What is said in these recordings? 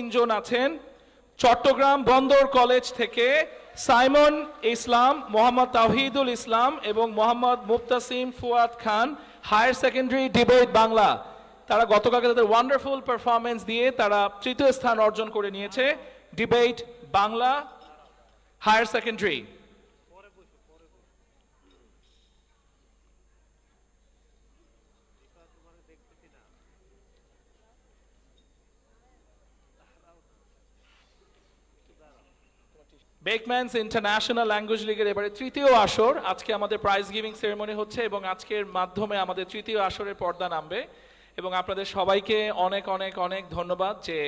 তিনজন আছেন চট্টগ্রাম বন্দর কলেজ থেকে সাইমন ইসলাম, মোহাম্মদ তাওহিদুল ইসলাম এবং মোহাম্মদ মুফতাসিম ফুয়াদ খান, হায়ার সেকেন্ডারি ডিবেট বাংলা। তারা গতকালকে তাদের ওয়ান্ডারফুল পারফরমেন্স দিয়ে তারা তৃতীয় স্থান অর্জন করে নিয়েছে debate Bangla higher secondary. Beckmans international language লিগের এবারে তৃতীয় আসর, আজকে আমাদের প্রাইজ গিভিং সেরেমনি হচ্ছে এবং আজকের মাধ্যমে আমাদের তৃতীয় আসরের পর্দা নামবে। এবং আপনাদের সবাইকে অনেক অনেক অনেক ধন্যবাদ যে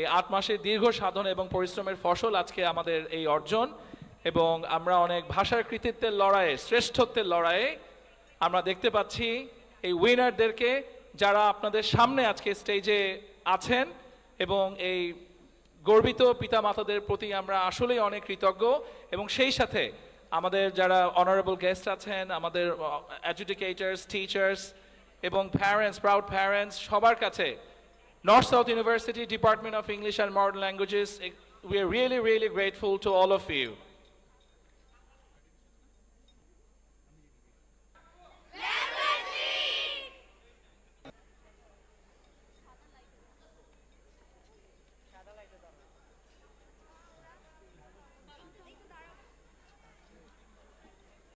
এই ৮ মাসের দীর্ঘ সাধনা এবং পরিশ্রমের ফসল আজকে আমাদের এই অর্জন। এবং আমরা অনেক ভাষার কৃতিত্বের লড়াইয়ে, শ্রেষ্ঠত্বের লড়াইয়ে আমরা দেখতে পাচ্ছি এই উইনারদেরকে, যারা আপনাদের সামনে আজকে স্টেজে আছেন। এবং এই গর্বিত পিতামাতাদের প্রতি আমরা আসলেই অনেক কৃতজ্ঞ। এবং সেই সাথে আমাদের যারা অনারেবল গেস্ট আছেন, আমাদের এডুকেটর্স, টিচার্স এবং প্যারেন্টস, প্রাউড প্যারেন্টস, সবার কাছে north south university department of English and modern languages, we are really, really grateful to all of you.